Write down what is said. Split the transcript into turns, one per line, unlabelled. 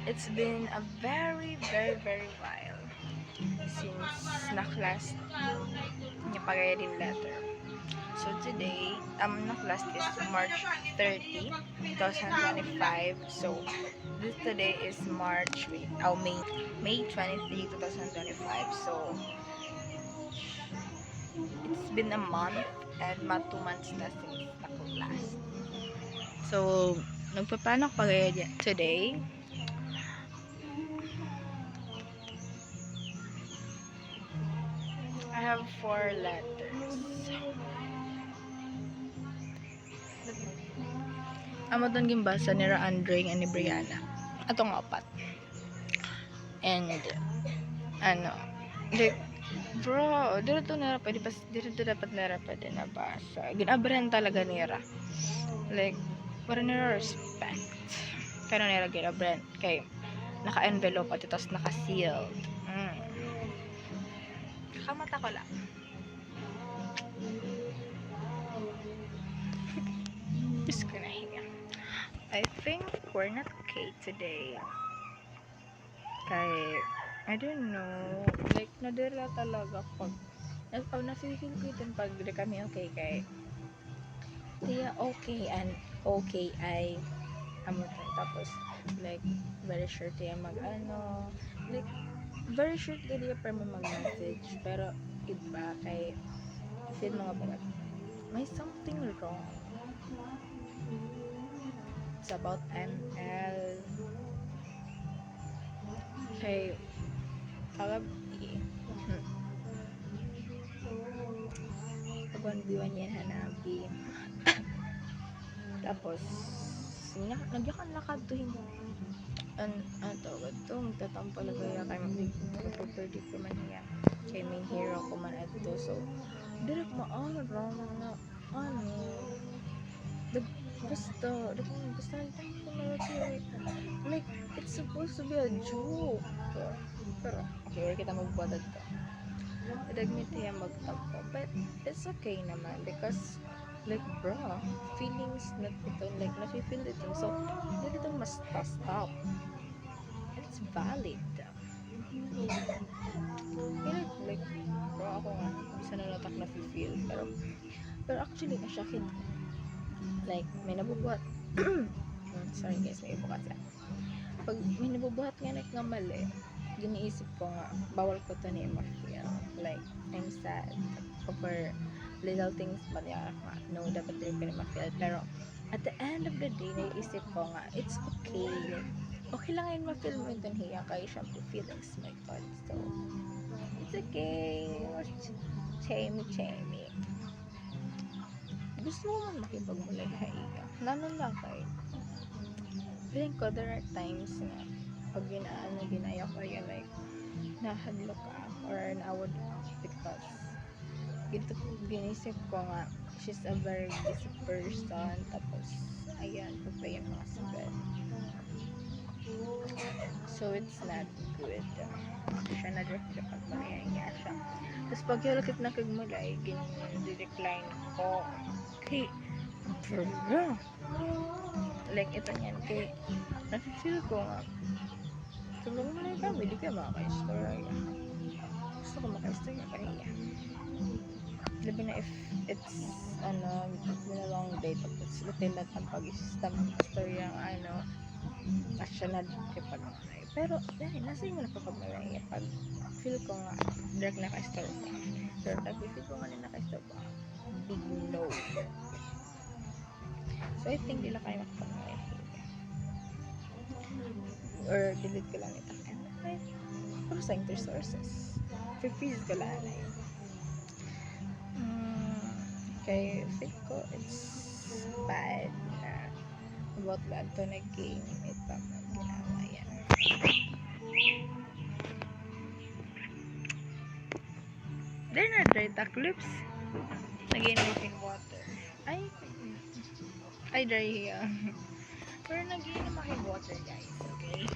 It's been a very while since na-class niya pagaya din letter. So today, na-class is March 30, 2025. So today is May 23, 2025. So it's been a month and 2 months na since na-class. So nagpaplano ko pagaya today. I have 4 letters. Amo doon gimbasa ni Andre and ni Brianna. Atong 4. And ano, like, bro, dito na pwede pas dito dapat nara pwede nabasa. Ginabrahan talaga nira. Like, para nira respect. Pero nira ginabrahan kay naka-envelope at tapos naka-sealed. Kakamata ko lang. Just gonna higa. I think we're not okay today. Kay, I don't know, like, nadira talaga pag na-feel ko ito pag di kami okay kay tiya okay and okay ay amo to. Tapos, like, very sure tiya like, very sure tiya pa mag-message, pero iba kay feel mga balat may something wrong. It's about ML kay kagabi pag-1v1 yan hanabi. Tapos nagyakan lakad to hindi tawag to magtatampo lagaya kay magpapredict ko man niya kay main hero ko man adto. So direct maano na basta like it's supposed to be a joke, pero okay, wala kita magbuhat to admit niya magtampo, but it's okay naman because like bro, feelings na ito, like nafe-feel ito, so hindi ito mas stop, it's valid. Like bro, ako nga isa na natak nafe-feel, pero actually nasyakit like may nabubuhat sorry guys, may ibukat lang pag may nabubuhat nga mali, giniisip ko nga bawal ko to ni ma-feel, like I'm sad over little things ba niya no, dapat rin ko ma-feel, pero at the end of the day naiisip ko nga it's okay, okay lang yun ma-feel mo ito niya kaya syempre feelings mo ito, so it's okay. Chemi gusto mo man makipagmulay haiga nanon lang kay feeling ko there are times na pag ginaya ko yun, like nahadlo ka or nawad because ginisip ko nga she's a very busy person, tapos ayan pa yung mga sagot, so it's not good. Siya na direct pagmulay niya siya, tapos pag hilakit na kagmulay gin-decline ko kay bro, like ito niyan kay nafe-feel ko nga kung magmulay kami di ka maka-istorya, gusto ko maka-istorya kaniya, labi na if it's it's been a long day, tapos latilat ang pag-istorya asya na kipag pero dahil nasa yung napapagmalay pag feel ko nga direct naka-istorya ko, pero pag feel ko nga naka-istorya ko big no, so I think dila kayo makapagmalay or delete ko lang ito and processing resources freeze ko lang na yun. Kay feel ko it's bad na about lang to na game ito ginawa yan. They're not dry clips nag-in with water ay dry here pero nag-in water guys, okay.